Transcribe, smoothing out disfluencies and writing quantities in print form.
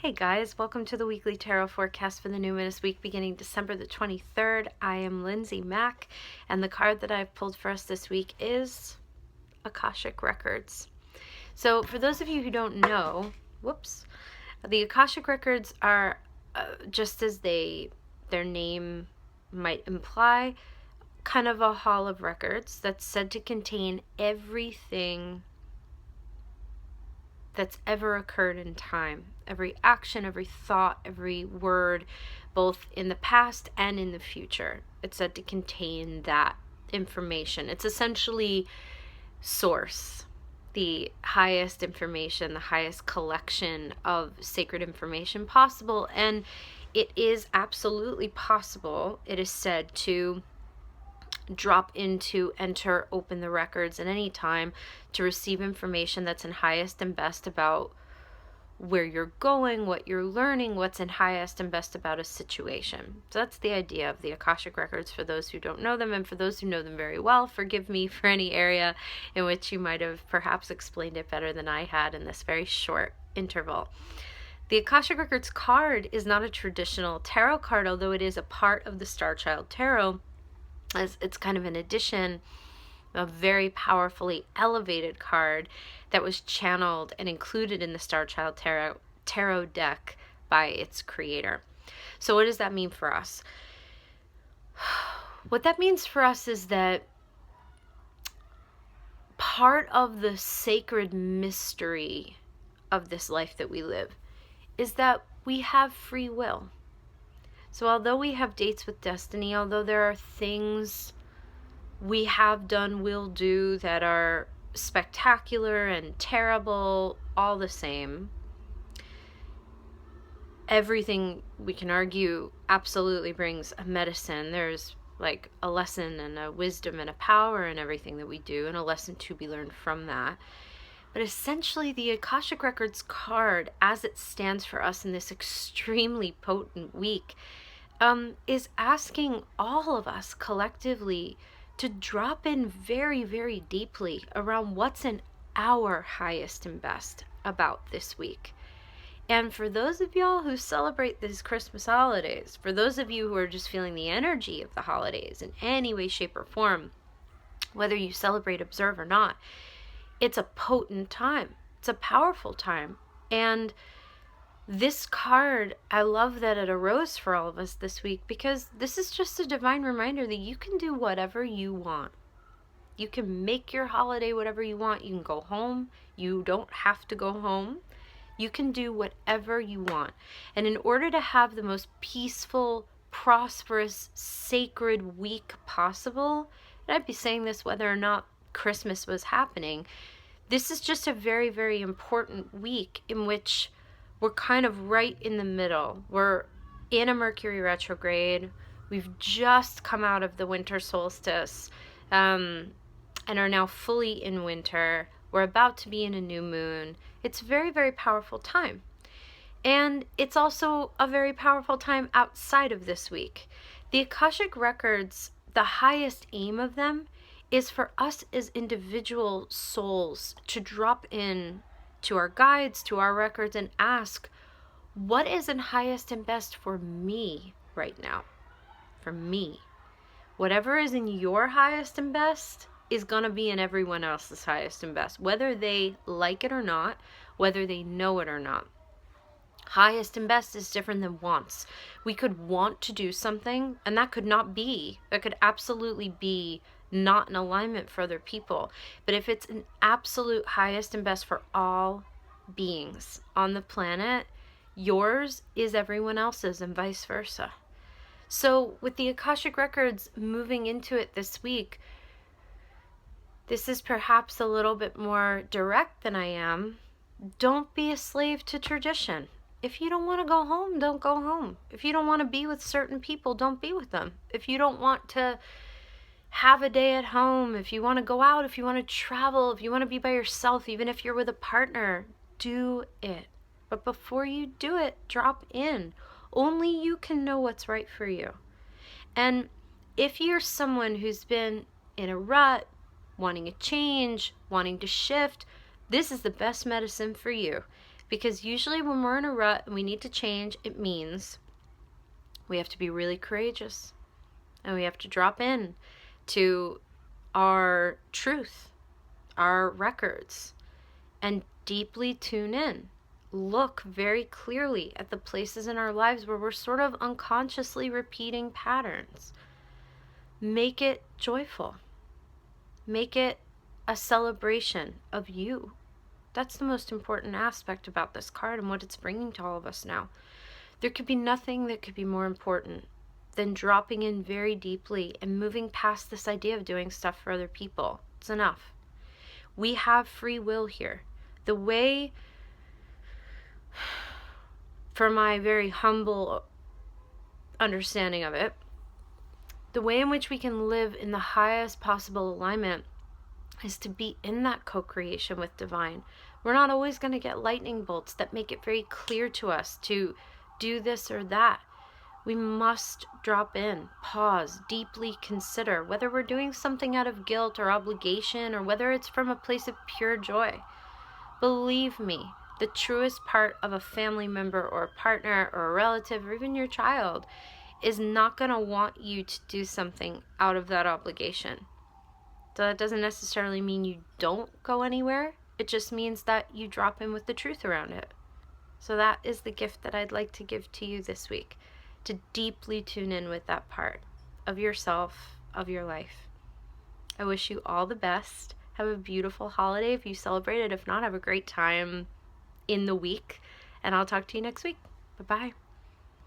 Hey guys, welcome to the weekly tarot forecast for the numinous week beginning December the 23rd. I am Lindsay Mack, and the card that I've pulled for us this week is Akashic Records. So for those of you who don't know, the Akashic Records are, just as their name might imply, kind of a hall of records that's said to contain everything that's ever occurred in time. Every action, every thought, every word, both in the past and in the future. It's said to contain that information. It's essentially source, the highest information, the highest collection of sacred information possible. And it is absolutely possible, it is said, to enter, open the records at any time to receive information that's in highest and best about where you're going, what you're learning, what's in highest and best about a situation. So that's the idea of the Akashic Records for those who don't know them, and for those who know them very well, forgive me for any area in which you might have perhaps explained it better than I had in this very short interval. The Akashic Records card is not a traditional tarot card, although it is a part of the Star Child Tarot, as it's kind of an addition, a very powerfully elevated card that was channeled and included in the Star Child Tarot deck by its creator. So what does that mean for us? What that means for us is that part of the sacred mystery of this life that we live is that we have free will. So although we have dates with destiny, although there are things we have done, will do that are spectacular and terrible, all the same, everything, we can argue, absolutely brings a medicine. There's like a lesson and a wisdom and a power in everything that we do, and a lesson to be learned from that. But essentially, the Akashic Records card, as it stands for us in this extremely potent week, is asking all of us collectively to drop in very, very deeply around what's in our highest and best about this week. And for those of y'all who celebrate these Christmas holidays, for those of you who are just feeling the energy of the holidays in any way, shape, or form, whether you celebrate, observe, or not, it's a potent time. It's a powerful time. And this card, I love that it arose for all of us this week, because this is just a divine reminder that you can do whatever you want. You can make your holiday whatever you want. You can go home. You don't have to go home. You can do whatever you want. And in order to have the most peaceful, prosperous, sacred week possible, and I'd be saying this whether or not Christmas was happening, this is just a very, very important week in which we're kind of right in the middle. We're in a Mercury retrograde. We've just come out of the winter solstice and are now fully in winter. We're about to be in a new moon. It's a very, very powerful time. And it's also a very powerful time outside of this week. The Akashic Records, the highest aim of them is for us as individual souls to drop in to our guides, to our records, and ask, what is in highest and best for me right now? For me. Whatever is in your highest and best is going to be in everyone else's highest and best, whether they like it or not, whether they know it or not. Highest and best is different than wants. We could want to do something, and that could absolutely be not in alignment for other people. But if it's an absolute highest and best for all beings on the planet, yours is everyone else's, and vice versa. So with the Akashic Records moving into it this week, this is perhaps a little bit more direct than I am. Don't be a slave to tradition. If you don't want to go home, don't go home. If you don't want to be with certain people, don't be with them. If you don't want to have a day at home, if you want to go out, if you want to travel, if you want to be by yourself, even if you're with a partner, do it. But before you do it, drop in. Only you can know what's right for you. And if you're someone who's been in a rut, wanting a change, wanting to shift, this is the best medicine for you. Because usually when we're in a rut and we need to change, it means we have to be really courageous. And we have to drop in to our truth, our records, and deeply tune in. Look very clearly at the places in our lives where we're sort of unconsciously repeating patterns. Make it joyful. Make it a celebration of you. That's the most important aspect about this card and what it's bringing to all of us now. There could be nothing that could be more important than dropping in very deeply and moving past this idea of doing stuff for other people. It's enough. We have free will here. The way, for my very humble understanding of it, the way in which we can live in the highest possible alignment is to be in that co-creation with divine. We're not always going to get lightning bolts that make it very clear to us to do this or that. We must drop in, pause, deeply consider whether we're doing something out of guilt or obligation or whether it's from a place of pure joy. Believe me, the truest part of a family member or a partner or a relative or even your child is not going to want you to do something out of that obligation. So that doesn't necessarily mean you don't go anywhere. It just means that you drop in with the truth around it. So that is the gift that I'd like to give to you this week, to deeply tune in with that part of yourself, of your life. I wish you all the best. Have a beautiful holiday if you celebrate it. If not, have a great time in the week. And I'll talk to you next week. Bye-bye.